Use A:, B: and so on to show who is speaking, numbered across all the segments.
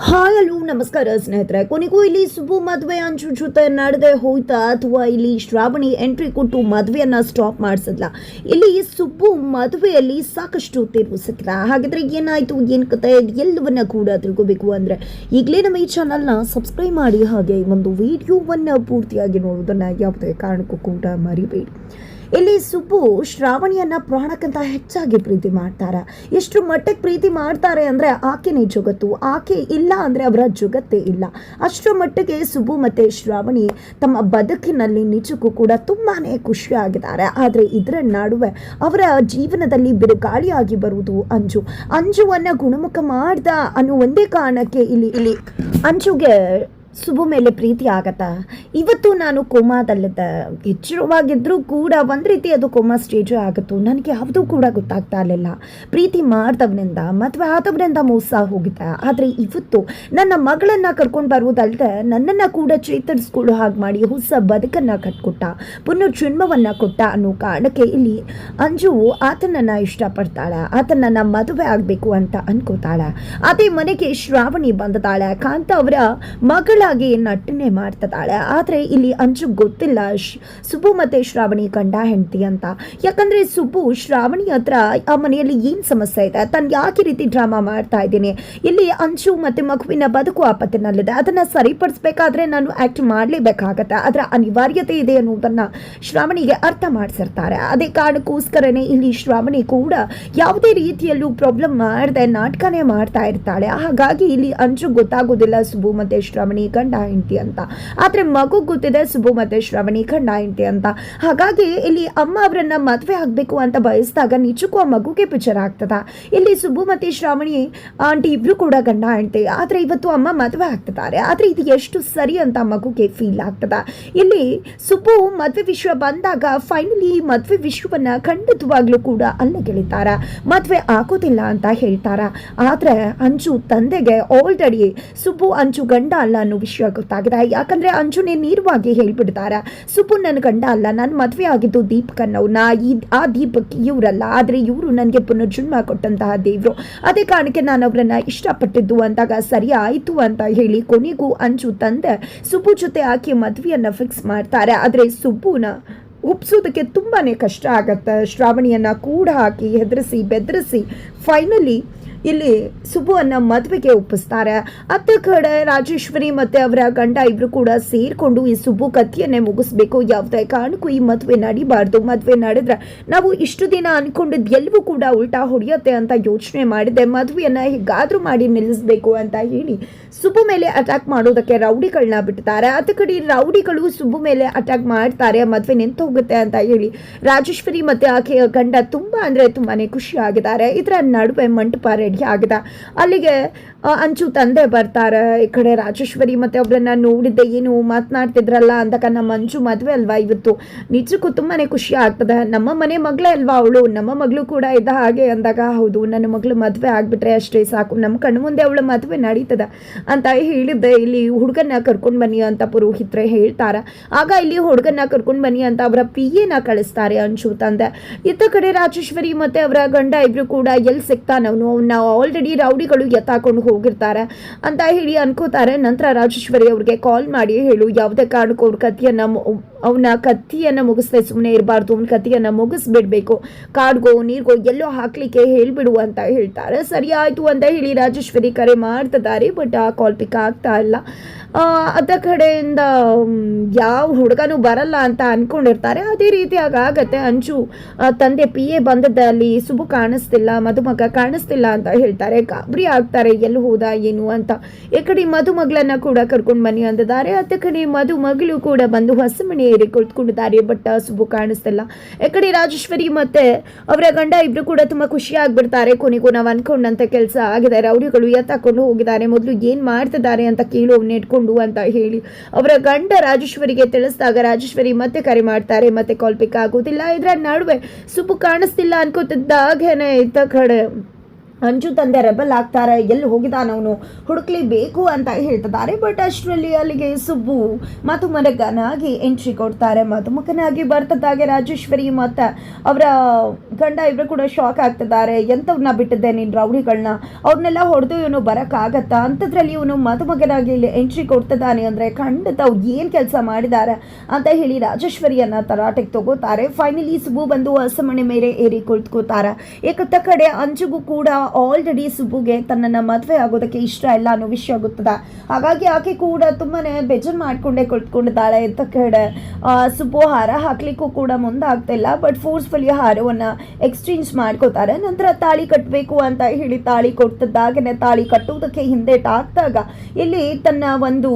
A: Hi hello ನಮಸ್ಕಾರ ಸ್ನೇಹಿತರೆ. ಕೊನೆಗೂ ಇಲ್ಲಿ ಸುಬ್ಬು ಮದುವೆ ಅಂಚು ಜೊತೆ ನಡೆದೇ ಹೋಯ್ತಾ ಅಥವಾ ಇಲ್ಲಿ ಶ್ರಾವಣಿ ಎಂಟ್ರಿ ಕೊಟ್ಟು ಮದುವೆಯನ್ನ ಸ್ಟಾಪ್ ಮಾಡಿಸಿದ್ಲ? ಇಲ್ಲಿ ಸುಬ್ಬು ಮದುವೆಯಲ್ಲಿ ಸಾಕಷ್ಟು ತಿರುವು ಸಿಕ್ಕಿದ. ಹಾಗಿದ್ರೆ ಏನಾಯ್ತು, ಏನು ಕತೆ, ಎಲ್ಲವನ್ನ ಕೂಡ ತಿಳ್ಕೋಬೇಕು ಅಂದ್ರೆ ಈಗಲೇ ನಮ್ಮ ಈ ಚಾನಲ್ನ ಸಬ್ಸ್ಕ್ರೈಬ್ ಮಾಡಿ, ಹಾಗೆ ಒಂದು ವಿಡಿಯೋವನ್ನು ಪೂರ್ತಿಯಾಗಿ ನೋಡೋದನ್ನ ಯಾವುದೇ ಕಾರಣಕ್ಕೂ ಕೂಡ ಮರಿಬೇಡಿ. ಇಲ್ಲಿ ಸುಬ್ಬು ಶ್ರಾವಣಿಯನ್ನ ಪ್ರಾಣಕ್ಕಿಂತ ಹೆಚ್ಚಾಗಿ ಪ್ರೀತಿ ಮಾಡ್ತಾರೆ. ಎಷ್ಟು ಮಟ್ಟಕ್ಕೆ ಪ್ರೀತಿ ಮಾಡ್ತಾರೆ ಅಂದರೆ ಆಕೆನೇ ಜಗತ್ತು, ಆಕೆ ಇಲ್ಲ ಅಂದರೆ ಅವರ ಜಗತ್ತೇ ಇಲ್ಲ. ಅಷ್ಟರ ಮಟ್ಟಿಗೆ ಸುಬ್ಬು ಮತ್ತು ಶ್ರಾವಣಿ ತಮ್ಮ ಬದುಕಿನಲ್ಲಿ ನಿಜಕ್ಕೂ ಕೂಡ ತುಂಬಾ ಖುಷಿಯಾಗಿದ್ದಾರೆ. ಆದರೆ ಇದರ ನಡುವೆ ಅವರ ಜೀವನದಲ್ಲಿ ಬಿರುಗಾಳಿಯಾಗಿ ಬರುವುದು ಅಂಜುವನ್ನು ಗುಣಮುಖ ಮಾಡ್ದ ಅನ್ನೋ ಒಂದೇ ಕಾರಣಕ್ಕೆ ಇಲ್ಲಿ ಅಂಜುಗೆ ಸುಬ್ಬು ಮೇಲೆ ಪ್ರೀತಿ ಆಗತ್ತಾ. ಇವತ್ತು ನಾನು ಕೋಮಾದಲ್ಲಿದ್ದೆ, ಎಚ್ಚರವಾಗಿದ್ದರೂ ಕೂಡ ಒಂದು ರೀತಿ ಅದು ಕೋಮಾ ಸ್ಟೇಜು ಆಗಿತ್ತು. ನನಗೆ ಯಾವುದೂ ಕೂಡ ಗೊತ್ತಾಗ್ತಾ ಇರಲಿಲ್ಲ. ಪ್ರೀತಿ ಮಾಡ್ದವನಿಂದ ಮದುವೆ ಆದವನಿಂದ ಮೋಸ ಹೋಗಿದೆ. ಆದರೆ ಇವತ್ತು ನನ್ನ ಮಗಳನ್ನು ಕರ್ಕೊಂಡು ಬರುವುದಲ್ಲದೆ ನನ್ನನ್ನು ಕೂಡ ಚೇತರಿಸ್ಕೊಳ್ಳೋ ಹಾಗೆ ಮಾಡಿ ಹೊಸ ಬದುಕನ್ನು ಕಟ್ಕೊಟ್ಟ, ಪುನರ್ಜನ್ಮವನ್ನು ಕೊಟ್ಟ ಅನ್ನೋ ಕಾರಣಕ್ಕೆ ಇಲ್ಲಿ ಅಂಜು ಆತನನ್ನು ಇಷ್ಟಪಡ್ತಾಳೆ, ಆತನನ್ನು ಮದುವೆ ಆಗಬೇಕು ಅಂತ ಅನ್ಕೋತಾಳೆ. ಅದೇ ಮನೆಗೆ ಶ್ರಾವಣಿ ಬಂದತಾಳೆ. ಕಾಂತ ಅವರ ಮಗಳ ನಟನೆ ಮಾಡ್ತಿದ್ದಾಳೆ. ಆದರೆ ಇಲ್ಲಿ ಅಂಜು ಗೊತ್ತಿಲ್ಲ ಸುಬ್ಬು ಮತ್ತೆ ಶ್ರಾವಣಿ ಗಂಡ ಹೆಂಡತಿ ಅಂತ. ಯಾಕಂದ್ರೆ ಸುಬ್ಬು ಶ್ರಾವಣಿ ಹತ್ರ ಆ ಮನೆಯಲ್ಲಿ ಏನ್ ಸಮಸ್ಯೆ ಇದೆ, ತನ್ ಯಾಕೆ ರೀತಿ ಡ್ರಾಮಾ ಮಾಡ್ತಾ ಇದ್ದೀನಿ, ಇಲ್ಲಿ ಅಂಜು ಮತ್ತೆ ಮಗುವಿನ ಬದುಕು ಆಪತ್ತಿನಲ್ಲಿದೆ, ಅದನ್ನ ಸರಿಪಡಿಸ್ಬೇಕಾದ್ರೆ ನಾನು ಆಕ್ಟ್ ಮಾಡ್ಲೇಬೇಕಾಗತ್ತೆ, ಅದರ ಅನಿವಾರ್ಯತೆ ಇದೆ ಅನ್ನೋದನ್ನ ಶ್ರಾವಣಿಗೆ ಅರ್ಥ ಮಾಡಿಸಿರ್ತಾರೆ. ಅದೇ ಕಾರಣಕ್ಕೋಸ್ಕರನೇ ಇಲ್ಲಿ ಶ್ರಾವಣಿ ಕೂಡ ಯಾವುದೇ ರೀತಿಯಲ್ಲೂ ಪ್ರಾಬ್ಲಮ್ ಮಾಡದೆ ನಾಟಕನೇ ಮಾಡ್ತಾ ಇರ್ತಾಳೆ. ಹಾಗಾಗಿ ಇಲ್ಲಿ ಅಂಜು ಗೊತ್ತಾಗೋದಿಲ್ಲ ಸುಬ್ಬು ಮತ್ತೆ ಶ್ರಾವಣಿ ಗಂಡ ಹೆಂಡತಿ ಅಂತ. ಆದ್ರೆ ಮಗು ಗೊತ್ತಿದೆ ಸುಬ್ಬು ಮತ್ತೆ ಶ್ರಾವಣಿ ಗಂಡ ಹೆಂಡತಿ ಅಂತ. ಹಾಗಾಗಿ ಇಲ್ಲಿ ಅಮ್ಮ ಅವರನ್ನ ಮದುವೆ ಆಗ್ಬೇಕು ಅಂತ ಬಯಸಿದಾಗ ನಿಜಕ್ಕೂ ಆ ಮಗುಗೆ ಪಿಕ್ಚರ್ ಆಗ್ತದ. ಇಲ್ಲಿ ಸುಬ್ಬು ಮತ್ತೆ ಶ್ರಾವಣಿ ಆಂಟಿ ಇಬ್ರು ಕೂಡ ಗಂಡ ಹೆಂಡತಿ, ಆದ್ರೆ ಇವತ್ತು ಅಮ್ಮ ಮದುವೆ ಆಗ್ತಿದ್ದಾರೆ. ಆದ್ರೆ ಇದು ಎಷ್ಟು ಸರಿ ಅಂತ ಮಗುಗೆ ಫೀಲ್ ಆಗ್ತದ. ಇಲ್ಲಿ ಸುಬ್ಬು ಮದುವೆ ವಿಷಯ ಬಂದಾಗ ಫೈನಲಿ ಮದುವೆ ವಿಷಯವನ್ನ ಖಂಡಿತವಾಗ್ಲೂ ಕೂಡ ಅಲ್ಲಗೆಳಿತಾರ, ಮದುವೆ ಆಗೋದಿಲ್ಲ ಅಂತ ಹೇಳ್ತಾರ. ಆದ್ರೆ ಅಂಜು ತಂದೆಗೆ ಆಲ್ರೆಡಿ ಸುಬ್ಬು ಅಂಜು ಗಂಡ ಅಲ್ಲ ಅನ್ನೋ ವಿಷಯ ಗೊತ್ತಾಗಿದೆ. ಯಾಕಂದ್ರೆ ಅಂಜುನೇ ನೇರವಾಗಿ ಹೇಳ್ಬಿಡ್ತಾರೆ, ಸುಬ್ಬು ನನ್ನ ಗಂಡ ಅಲ್ಲ, ನಾನು ಮದುವೆ ಆಗಿದ್ದು ದೀಪಕ್ ಅನ್ನೋನ, ಆ ದೀಪಕ್ ಇವರಲ್ಲ, ಆದ್ರೆ ಇವರು ನನಗೆ ಪುನರ್ಜನ್ಮ ಕೊಟ್ಟಂತಹ ದೇವರು, ಅದೇ ಕಾರಣಕ್ಕೆ ನಾನು ಅವರನ್ನ ಇಷ್ಟಪಟ್ಟಿದ್ದು ಅಂದಾಗ ಸರಿ ಆಯಿತು ಅಂತ ಹೇಳಿ ಕೊನೆಗೂ ಅಂಜು ತಂದೆ ಸುಬ್ಬು ಜೊತೆ ಆಕೆ ಮದುವೆಯನ್ನ ಫಿಕ್ಸ್ ಮಾಡ್ತಾರೆ. ಆದ್ರೆ ಸುಬ್ಬುನ ಒಪ್ಸೋದಕ್ಕೆ ತುಂಬಾನೇ ಕಷ್ಟ ಆಗತ್ತೆ. ಶ್ರಾವಣಿಯನ್ನ ಕೂಡ ಹಾಕಿ ಹೆದರಿಸಿ ಬೆದರಿಸಿ ಫೈನಲಿ ಇಲ್ಲಿ ಸುಬ್ಬುವನ್ನ ಮದುವೆಗೆ ಒಪ್ಪಿಸ್ತಾರೆ. ಅತ್ತ ಕಡೆ ರಾಜೇಶ್ವರಿ ಮತ್ತೆ ಅವರ ಗಂಡ ಇಬ್ರು ಕೂಡ ಸೇರ್ಕೊಂಡು ಈ ಸುಬ್ಬು ಕಥೆಯನ್ನೇ ಮುಗಿಸ್ಬೇಕು, ಯಾವುದೇ ಕಾರಣಕ್ಕೂ ಈ ಮದುವೆ ನಡಿಬಾರ್ದು, ಮದುವೆ ನಡೆದ್ರೆ ನಾವು ಇಷ್ಟು ದಿನ ಅನ್ಕೊಂಡಿದ್ದು ಎಲ್ಲವೂ ಕೂಡ ಉಲ್ಟಾ ಹೊಡೆಯುತ್ತೆ ಅಂತ ಯೋಚನೆ ಮಾಡಿದೆ, ಮದುವೆಯನ್ನ ಹೇಗಾದ್ರೂ ಮಾಡಿ ನಿಲ್ಲಿಸಬೇಕು ಅಂತ ಹೇಳಿ ಸುಬ್ಬು ಮೇಲೆ ಅಟ್ಯಾಕ್ ಮಾಡೋದಕ್ಕೆ ರೌಡಿಗಳನ್ನ ಬಿಡ್ತಾರೆ. ಅತ್ತ ಕಡೆ ರೌಡಿಗಳು ಸುಬ್ಬು ಮೇಲೆ ಅಟ್ಯಾಕ್ ಮಾಡ್ತಾರೆ, ಮದುವೆ ನಿಂತು ಹೋಗುತ್ತೆ ಅಂತ ಹೇಳಿ ರಾಜೇಶ್ವರಿ ಮತ್ತೆ ಆಕೆಯ ಗಂಡ ತುಂಬಾನೇ ಖುಷಿ ಆಗಿದ್ದಾರೆ. ಇದರ ನಡುವೆ ಮಂಟಪ ರೆಡಿ ಆಗಿದೆ. ಅಲ್ಲಿಗೆ ಅಂಚು ತಂದೆ ಬರ್ತಾರೆ. ಈ ಕಡೆ ರಾಜೇಶ್ವರಿ ಮತ್ತೆ ಅವರನ್ನ ನೋಡಿದ್ದೆ ಏನು ಮಾತನಾಡ್ತಿದ್ರಲ್ಲ ಅಂದಾಗ ನಮ್ಮ ಮಂಜು ಮದುವೆ ಅಲ್ವಾ ಇವತ್ತು, ನಿಜಕ್ಕೂ ತುಂಬಾನೇ ಖುಷಿ ಆಗ್ತದೆ, ನಮ್ಮ ಮನೆ ಮಗಳೇ ಅಲ್ವಾ ಅವಳು, ನಮ್ಮ ಮಗಳು ಕೂಡ ಇದ್ದ ಹಾಗೆ ಅಂದಾಗ ಹೌದು ನನ್ನ ಮಗಳು ಮದುವೆ ಆಗ್ಬಿಟ್ರೆ ಅಷ್ಟೇ ಸಾಕು, ನಮ್ಮ ಕಣ್ಣು ಮುಂದೆ ಅವಳ ಮದುವೆ ನಡೀತದ ಅಂತ ಹೇಳಿದ್ದೆ. ಇಲ್ಲಿ ಹುಡುಗನ್ನ ಕರ್ಕೊಂಡು ಬನ್ನಿ ಅಂತ ಪುರೋಹಿತ್ರೆ ಹೇಳ್ತಾರ. ಆಗ ಇಲ್ಲಿ ಹುಡುಗನ್ನ ಕರ್ಕೊಂಡು ಬನ್ನಿ ಅಂತ ಅವರ ಪಿಯೇನ ಕಳಿಸ್ತಾರೆ ಅಂಚು ತಂದೆ. ಇತ್ತ ಕಡೆ ರಾಜೇಶ್ವರಿ ಮತ್ತೆ ಅವರ ಗಂಡ ಇಬ್ರು ಕೂಡ ಎಲ್ಲಿ ಸಿಗ್ತಾನವನು, ನಾವು ಆಲ್ರೆಡಿ ರೌಡಿಗಳು ಎತ್ತಾಕೊಂಡು ಹೋಗಿರ್ತಾರೆ ಅಂತ ಹೇಳಿ ಅನ್ಕೋತಾರೆ. ನಂತರ ರಾಜೇಶ್ವರಿ ಅವ್ರಿಗೆ ಕಾಲ್ ಮಾಡಿ ಹೇಳು, ಯಾವುದೇ ಕಾರಣಕ್ಕೂ ಅವ್ರ ಅವನ ಕತ್ತಿಯನ್ನು ಮುಗಿಸ್ದೆ ಸುಮ್ಮನೆ ಇರಬಾರ್ದು, ಅವನ ಕತ್ತಿಯನ್ನು ಮುಗಿಸ್ಬಿಡ್ಬೇಕು, ಕಾಡ್ಗೋ ನೀರ್ಗೋ ಎಲ್ಲೋ ಹಾಕ್ಲಿಕ್ಕೆ ಹೇಳ್ಬಿಡು ಅಂತ ಹೇಳ್ತಾರೆ. ಸರಿ ಆಯ್ತು ಅಂತ ಹೇಳಿ ರಾಜೇಶ್ವರಿ ಕರೆ ಮಾಡ್ತಿದ್ದಾರೆ. ಬಟ್ ಆ ಕಾಲ್ ಪಿಕ್ ಆಗ್ತಾ ಇಲ್ಲ. ಅದ ಕಡೆಯಿಂದ ಯಾವ ಹುಡುಗನೂ ಬರಲ್ಲ ಅಂತ ಅನ್ಕೊಂಡಿರ್ತಾರೆ. ಅದೇ ರೀತಿಯಾಗಿ ಆಗತ್ತೆ. ಅಂಚು ತಂದೆ ಪಿ ಎ ಬಂದದ್ದ ಅಲ್ಲಿ ಸುಬ್ಬು ಕಾಣಿಸ್ತಿಲ್ಲ, ಮದುಮಗ ಕಾಣಿಸ್ತಿಲ್ಲ ಅಂತ ಹೇಳ್ತಾರೆ. ಗಾಬರಿ ಆಗ್ತಾರೆ, ಎಲ್ಲಿ ಹೋದ ಏನು ಅಂತ. ಈ ಕಡೆ ಮದುಮಗಳನ್ನ ಕೂಡ ಕರ್ಕೊಂಡು ಬನ್ನಿ ಅಂದಿದ್ದಾರೆ. ಅತ್ತ ಕಡೆ ಮದುಮಗಳು ಕೂಡ ಬಂದು ಹೊಸಮಣಿ ಏರಿ ಕುಳಿತುಕೊಂಡಿದ್ದಾರೆ. ಬಟ್ ಸುಬ್ಬು ಕಾಣಿಸ್ತಿಲ್ಲ. ಈ ಕಡೆ ರಾಜೇಶ್ವರಿ ಮತ್ತೆ ಅವರ ಗಂಡ ಇಬ್ರು ಕೂಡ ತುಂಬಾ ಖುಷಿ ಆಗ್ಬಿಡ್ತಾರೆ. ಕೊನೆಗೂ ನಾವು ಅನ್ಕೊಂಡಂತ ಕೆಲಸ ಆಗಿದೆ, ರೌಡಿಗಳು ಎತ್ತಾಕೊಂಡು ಹೋಗಿದ್ದಾರೆ, ಮೊದಲು ಏನ್ ಮಾಡ್ತಿದ್ದಾರೆ ಅಂತ ಕೇಳು ನೆಟ್ಕೊಂಡು ಅಂತ ಹೇಳಿ ಅವರ ಗಂಡ ರಾಜೇಶ್ವರಿಗೆ ತಿಳಿಸಿದಾಗ ರಾಜೇಶ್ವರಿ ಮತ್ತೆ ಕರೆ ಮಾಡ್ತಾರೆ. ಮತ್ತೆ ಕಾಲ್ ಪಿಕ್ ಆಗೋದಿಲ್ಲ. ಇದರ ನಡುವೆ ಸುಬ್ಬು ಕಾಣಿಸ್ತಿಲ್ಲ ಅನ್ಕೋತಿದ್ದಾಗೇನೆ ಇತ್ತ ಕಡೆ ಅಂಜು ತಂದೆ ರೆಬಲ್ ಆಗ್ತಾರೆ, ಎಲ್ಲಿ ಹೋಗಿದ್ದಾನವನು ಹುಡುಕ್ಲೇಬೇಕು ಅಂತ ಹೇಳ್ತಿದ್ದಾರೆ. ಬಟ್ ಅಷ್ಟರಲ್ಲಿ ಅಲ್ಲಿಗೆ ಸುಬ್ಬು ಮಧುಮಗನಾಗಿ ಎಂಟ್ರಿ ಕೊಡ್ತಾರೆ. ಮಧುಮಗನಾಗಿ ಬರ್ತದಾಗೆ ರಾಜೇಶ್ವರಿ ಮತ್ತು ಅವರ ಗಂಡ ಇವರು ಕೂಡ ಶಾಕ್ ಆಗ್ತಿದ್ದಾರೆ. ಎಂಥವ್ರನ್ನ ಬಿಟ್ಟಿದ್ದೆ ನೀನು ರೌಡಿಗಳನ್ನ, ಅವ್ರನ್ನೆಲ್ಲ ಹೊಡೆದು ಇವನು ಬರೋಕ್ಕಾಗತ್ತಾ ಅಂಥದ್ರಲ್ಲಿ ಇವನು ಮಧುಮಗನಾಗಿ ಇಲ್ಲಿ ಎಂಟ್ರಿ ಕೊಡ್ತಿದ್ದಾನೆ ಅಂದರೆ ಖಂಡಿತ ಅವ್ರು ಏನು ಕೆಲಸ ಮಾಡಿದ್ದಾರೆ ಅಂತ ಹೇಳಿ ರಾಜೇಶ್ವರಿಯನ್ನು ತರಾಟೆಗೆ ತಗೋತಾರೆ. ಫೈನಲಿ ಸುಬ್ಬು ಬಂದು ಹಸಮಣೆ ಮೇಲೆ ಏರಿ ಕುಳಿತುಕೋತಾರೆ. ಏಕತ್ತ ಕಡೆ ಅಂಜುಗೂ ಕೂಡ ಆಲ್ರೆಡಿ ಸುಬ್ಬುಗೆ ತನ್ನನ್ನು ಮದುವೆ ಆಗೋದಕ್ಕೆ ಇಷ್ಟ ಇಲ್ಲ ಅನ್ನೋ ವಿಷಯ ಗೊತ್ತದ. ಹಾಗಾಗಿ ಆಕೆ ಕೂಡ ತುಂಬಾನೇ ಬೇಜಾರು ಮಾಡ್ಕೊಂಡೇ ಕುಳಿತುಕೊಂಡಿದ್ದಾಳೆ. ಎತ್ತ ಕಡೆ ಸುಬ್ಬು ಹಾರ ಹಾಕ್ಲಿಕ್ಕೂ ಕೂಡ ಮುಂದಾಗ್ತಿಲ್ಲ. ಬಟ್ ಫೋರ್ಸ್ಫುಲಿ ಹಾರವನ್ನು ಎಕ್ಸ್ಚೇಂಜ್ ಮಾಡ್ಕೋತಾರೆ. ನಂತರ ತಾಳಿ ಕಟ್ಟಬೇಕು ಅಂತ ಹೇಳಿ ತಾಳಿ ಕೊಡ್ತಿದ್ದಾಗನೇ ತಾಳಿ ಕಟ್ಟುವುದಕ್ಕೆ ಹಿಂದೇಟಾಗ್ದಾಗ ಇಲ್ಲಿ ತನ್ನ ಒಂದು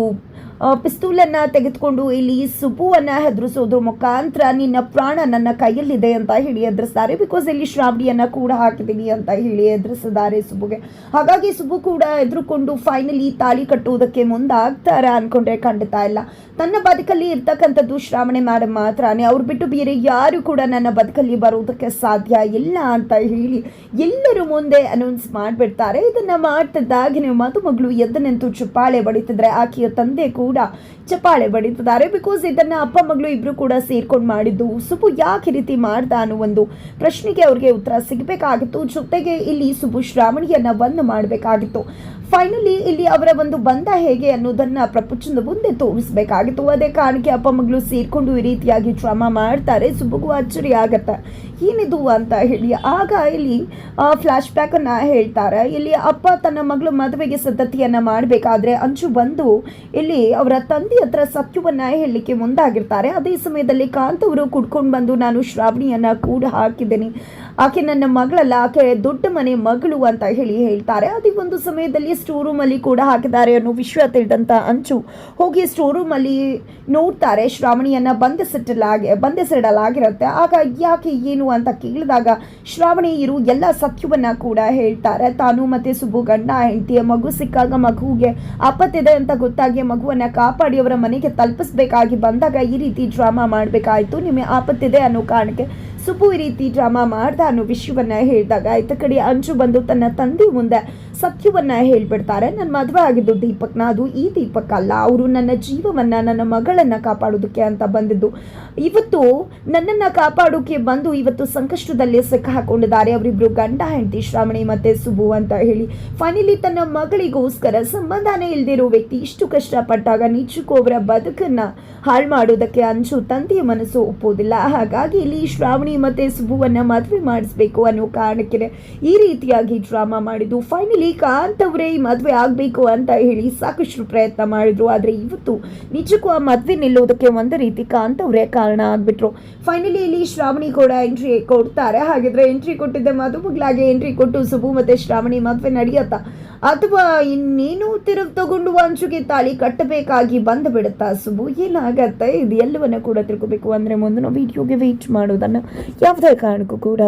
A: ಪಿಸ್ತೂಲನ್ನು ತೆಗೆದುಕೊಂಡು ಇಲ್ಲಿ ಸುಬ್ಬುವನ್ನು ಹೆದರಿಸೋದ್ರ ಮುಖಾಂತರ ನಿನ್ನ ಪ್ರಾಣ ನನ್ನ ಕೈಯಲ್ಲಿದೆ ಅಂತ ಹೇಳಿ ಎದುರಿಸ್ತಾರೆ. ಬಿಕಾಸ್ ಇಲ್ಲಿ ಶ್ರಾವಣಿಯನ್ನು ಕೂಡ ಹಾಕಿದ್ದೀನಿ ಅಂತ ಹೇಳಿ ಎದುರಿಸಿದ್ದಾರೆ ಸುಬ್ಬುಗೆ. ಹಾಗಾಗಿ ಸುಬ್ಬು ಕೂಡ ಎದುರುಕೊಂಡು ಫೈನಲಿ ತಾಳಿ ಕಟ್ಟುವುದಕ್ಕೆ ಮುಂದಾಗ್ತಾರೆ ಅನ್ಕೊಂಡ್ರೆ ಖಂಡಿತ ಇಲ್ಲ. ತನ್ನ ಬದುಕಲ್ಲಿ ಇರ್ತಕ್ಕಂಥದ್ದು ಶ್ರಾವಣಿ ಮೇಡಮ್ ಮಾತ್ರನೇ, ಅವ್ರು ಬಿಟ್ಟು ಬೇರೆ ಯಾರು ಕೂಡ ನನ್ನ ಬದುಕಲ್ಲಿ ಬರೋದಕ್ಕೆ ಸಾಧ್ಯ ಇಲ್ಲ ಅಂತ ಹೇಳಿ ಎಲ್ಲರೂ ಮುಂದೆ ಅನೌನ್ಸ್ ಮಾಡಿಬಿಡ್ತಾರೆ. ಇದನ್ನು ಮಾಡ್ತಿದ್ದಾಗನೇ ಮದುಮಗಳು ಎದ್ದು ನಿಂತು ಚಪ್ಪಾಳೆ ಬಡಿತಿದ್ರೆ ಆಕೆಯ ತಂದೆ ಕೂಡ ಚಪ್ಪಾಳೆ ಬಡಿತಿದ್ದಾರೆ. ಬಿಕಾಸ್ ಇದನ್ನ ಅಪ್ಪ ಮಗಳು ಇಬ್ರು ಕೂಡ ಸೇರ್ಕೊಂಡು ಮಾಡಿದ್ದು. ಸುಬ್ಬು ಯಾಕೆ ರೀತಿ ಮಾಡ್ದ ಅನ್ನೋ ಒಂದು ಪ್ರಶ್ನೆಗೆ ಅವ್ರಿಗೆ ಉತ್ತರ ಸಿಗಬೇಕಾಗಿತ್ತು. ಜೊತೆಗೆ ಇಲ್ಲಿ ಸುಬ್ಬು ಶ್ರಾವಣಿಯನ್ನ ಬಂದ್ ಮಾಡಬೇಕಾಗಿತ್ತು. ಫೈನಲಿ ಇಲ್ಲಿ ಅವರ ಒಂದು ಬಂಧ ಹೇಗೆ ಅನ್ನೋದನ್ನ ಪ್ರಪಂಚದ ಮುಂದೆ ತೋರಿಸ್ಬೇಕಾಗಿತ್ತು. ಅದೇ ಕಾರಣಕ್ಕೆ ಅಪ್ಪ ಮಗಳು ಸೇರ್ಕೊಂಡು ಈ ರೀತಿಯಾಗಿ ಡ್ರಾಮಾ ಮಾಡ್ತಾರೆ. ಸುಬ್ಬುಗೂ ಅಚ್ಚರಿ ಆಗತ್ತೆ, ಏನಿದು ಅಂತ ಹೇಳಿ. ಆಗ ಇಲ್ಲಿ ಫ್ಲಾಶ್ ಬ್ಯಾಕ್ ಅನ್ನ ಹೇಳ್ತಾರೆ. ಇಲ್ಲಿ ಅಪ್ಪ ತನ್ನ ಮಗಳು ಮದುವೆಗೆ ಸಿದ್ಧತೆಯನ್ನ ಮಾಡಬೇಕಾದ್ರೆ ಅಂಚು ಬಂದು ಇಲ್ಲಿ ಅವರ ತಂದೆ ಹತ್ರ ಸತ್ಯವನ್ನ ಹೇಳಲಿಕ್ಕೆ ಮುಂದಾಗಿರ್ತಾರೆ. ಅದೇ ಸಮಯದಲ್ಲಿ ಕಾಂತ್ ಅವರು ಕುಡ್ಕೊಂಡು ಬಂದು ನಾನು ಶ್ರಾವಣಿಯನ್ನ ಕೂಡ ಹಾಕಿದ್ದೇನೆ, ಆಕೆ ನನ್ನ ಮಗಳಲ್ಲ, ಆಕೆ ದೊಡ್ಡ ಮನೆ ಮಗಳು ಅಂತ ಹೇಳಿ ಹೇಳ್ತಾರೆ. ಅದೇ ಒಂದು ಸಮಯದಲ್ಲಿ ಸ್ಟೋರ್ ರೂಮ್ ಅಲ್ಲಿ ಕೂಡ ಹಾಕಿದ್ದಾರೆ ಅನ್ನೋ ವಿಷಯ ತಿಳಿದಂತ ಅಂಚು ಹೋಗಿ ಸ್ಟೋರ್ ರೂಮ್ ಅಲ್ಲಿ ನೋಡ್ತಾರೆ. ಶ್ರಾವಣಿಯನ್ನ ಬಂಧಿಸಿಡಲಾಗಿರುತ್ತೆ. ಆಗ ಯಾಕೆ ಏನು ಅಂತ ಕೇಳಿದಾಗ ಶ್ರಾವಣಿ ಇರು ಎಲ್ಲ ಸತ್ಯವನ್ನ ಕೂಡ ಹೇಳ್ತಾರೆ. ತಾನು ಮತ್ತೆ ಸುಬ್ಬು ಗಂಡ ಹೆಂಡತಿಯ ಮಗು ಸಿಕ್ಕಾಗ ಮಗುವಿಗೆ ಆಪತ್ತಿದೆ ಅಂತ ಗೊತ್ತಾಗಿ ಮಗುವನ್ನ ಕಾಪಾಡಿ ಅವರ ಮನೆಗೆ ತಲುಪಿಸ್ಬೇಕಾಗಿ ಬಂದಾಗ ಈ ರೀತಿ ಡ್ರಾಮಾ ಮಾಡಬೇಕಾಯ್ತು, ನಿಮಗೆ ಆಪತ್ತಿದೆ ಅನ್ನೋ ಕಾರಣಕ್ಕೆ ಸುಬ್ಬು ಈ ರೀತಿ ಡ್ರಾಮಾ ಮಾಡ್ದ ಅನ್ನೋ ವಿಷಯವನ್ನ ಹೇಳಿದಾಗ ಇತ್ತ ಕಡೆ ಅಂಚು ಬಂದು ತನ್ನ ತಂದೆ ಮುಂದೆ ಸತ್ಯವನ್ನ ಹೇಳ್ಬಿಡ್ತಾರೆ. ನನ್ನ ಮದುವೆ ಆಗಿದ್ದು ದೀಪಕ್ನ, ಅದು ಈ ದೀಪಕ್ ಅಲ್ಲ, ಅವರು ನನ್ನ ಜೀವವನ್ನ ನನ್ನ ಮಗಳನ್ನ ಕಾಪಾಡೋದಕ್ಕೆ ಅಂತ ಬಂದಿದ್ದು. ಇವತ್ತು ನನ್ನನ್ನು ಕಾಪಾಡೋಕೆ ಬಂದು ಇವತ್ತು ಸಂಕಷ್ಟದಲ್ಲಿ ಸಿಕ್ಕಾಕೊಂಡಿದ್ದಾರೆ ಅವರಿಬ್ರು ಗಂಡ ಹೆಂಡತಿ ಶ್ರಾವಣಿ ಮತ್ತೆ ಸುಬ್ಬು ಅಂತ ಹೇಳಿ. ಫೈನಲಿ ತನ್ನ ಮಗಳಿಗೋಸ್ಕರ ಸಂಬಂಧನೇ ಇಲ್ದಿರೋ ವ್ಯಕ್ತಿ ಇಷ್ಟು ಕಷ್ಟಪಟ್ಟಾಗ ನಿಜಕ್ಕೂ ಅವರ ಬದುಕನ್ನ ಹಾಳು ಮಾಡೋದಕ್ಕೆ ಅಂಚು ತಂದೆಯ ಮನಸ್ಸು ಒಪ್ಪೋದಿಲ್ಲ. ಹಾಗಾಗಿ ಇಲ್ಲಿ ಶ್ರಾವಣಿ ಮತ್ತೆ ಸುಬ್ಬುವನ್ನ ಮದುವೆ ಮಾಡಿಸ್ಬೇಕು ಅನ್ನೋ ಕಾರಣಕ್ಕೆ ಈ ರೀತಿಯಾಗಿ ಡ್ರಾಮಾ ಮಾಡಿದ್ದು. ಫೈನಲಿ ಕಾಂತ್ ಅವರೇ ಈ ಮದುವೆ ಆಗಬೇಕು ಅಂತ ಹೇಳಿ ಸಾಕಷ್ಟು ಪ್ರಯತ್ನ ಮಾಡಿದ್ರು. ಆದರೆ ಇವತ್ತು ನಿಜಕ್ಕೂ ಆ ಮದುವೆ ನಿಲ್ಲೋದಕ್ಕೆ ಒಂದು ರೀತಿ ಕಾಂತ್ ಅವರೇ ಕಾರಣ ಆಗ್ಬಿಟ್ರು. ಫೈನಲಿ ಇಲ್ಲಿ ಶ್ರಾವಣಿ ಕೂಡ ಎಂಟ್ರಿ ಕೊಡ್ತಾರೆ. ಹಾಗಿದ್ರೆ ಎಂಟ್ರಿ ಕೊಟ್ಟಿದ್ದೆ ಮದುಮಗಳಾಗಿ ಎಂಟ್ರಿ ಕೊಟ್ಟು ಸುಬ್ಬು ಮತ್ತೆ ಶ್ರಾವಣಿ ಮದುವೆ ನಡೆಯತ್ತಾ ಅಥವಾ ಇನ್ನೇನು ತಿರುಗಿ ತಗೊಂಡು ಅಂಚುಗೆ ತಾಳಿ ಕಟ್ಟಬೇಕಾಗಿ ಬಂದು ಬಿಡುತ್ತಾ ಸುಬ್ಬು, ಏನಾಗತ್ತೆ ಇದು ಎಲ್ಲವನ್ನ ಕೂಡ ತಿಳ್ಕೋಬೇಕು ಅಂದ್ರೆ ಮುಂದಿನ ವಿಡಿಯೋಗೆ ವೇಟ್ ಮಾಡೋದನ್ನ ಯಾವುದೇ ಕಾರಣಕ್ಕೂ ಕೂಡ